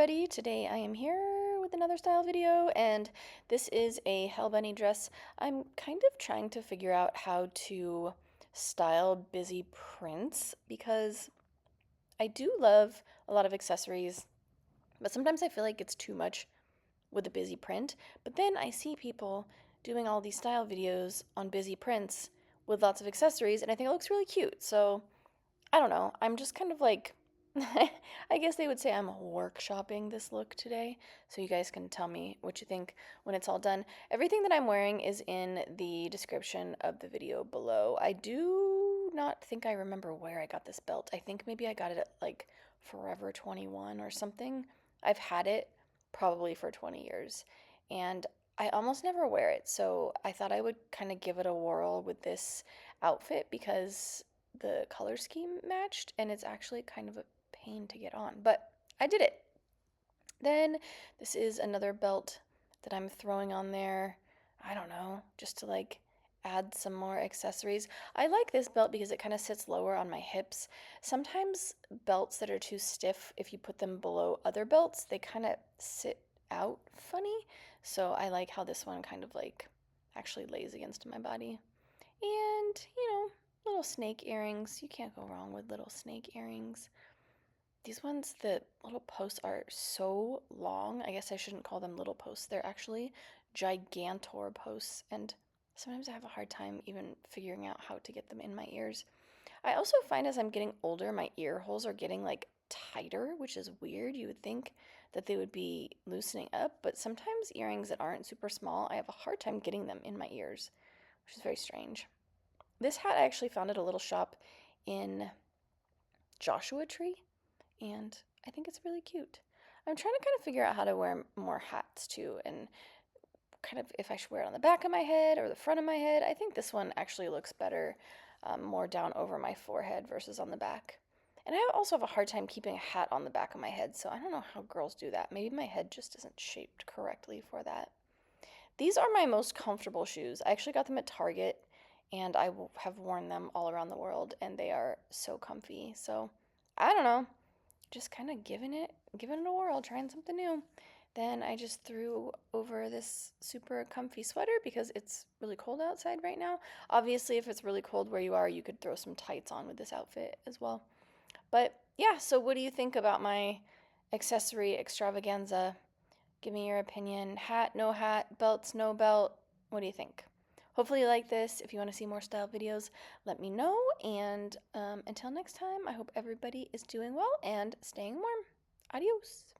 everybody, today I am here with another style video, and this is a Hell Bunny dress. I'm kind of trying to figure out how to style busy prints because I do love a lot of accessories, but sometimes I feel like it's too much with a busy print. But then I see people doing all these style videos on busy prints with lots of accessories, and I think it looks really cute. So I don't know. I'm just kind of like, I guess they would say I'm workshopping this look today. So you guys can tell me what you think when it's all done. Everything that I'm wearing is in the description of the video below. I do not think I remember where I got this belt. I think maybe I got it at like Forever 21 or something. I've had it probably for 20 years. And I almost never wear it. So I thought I would kind of give it a whirl with this outfit because the color scheme matched, and it's actually kind of a pain to get on, but I did it. Then this is another belt that I'm throwing on there. I don't know, just to like add some more accessories. I like this belt because it kind of sits lower on my hips. Sometimes belts that are too stiff, if you put them below other belts, they kind of sit out funny. So I like how this one kind of like actually lays against my body. And, little snake earrings. You can't go wrong with little snake earrings. These ones, the little posts are so long. I guess I shouldn't call them little posts. They're actually gigantor posts, and sometimes I have a hard time even figuring out how to get them in my ears. I also find as I'm getting older, my ear holes are getting like tighter, which is weird. You would think that they would be loosening up, but sometimes earrings that aren't super small, I have a hard time getting them in my ears, which is very strange. This hat, I actually found at a little shop in Joshua Tree, and I think it's really cute. I'm trying to kind of figure out how to wear more hats too, and kind of if I should wear it on the back of my head or the front of my head. I think this one actually looks better, more down over my forehead versus on the back. And I also have a hard time keeping a hat on the back of my head, so I don't know how girls do that. Maybe my head just isn't shaped correctly for that. These are my most comfortable shoes. I actually got them at Target, and I have worn them all around the world, and they are so comfy. So I don't know, just kind of giving it a whirl, trying something new. Then I just threw over this super comfy sweater because it's really cold outside right now. Obviously, if it's really cold where you are, you could throw some tights on with this outfit as well. But yeah, so what do you think about my accessory extravaganza? Give me your opinion. Hat, no hat, belts, no belt. What do you think? Hopefully you like this. If you want to see more style videos, let me know. And until next time, I hope everybody is doing well and staying warm. Adios.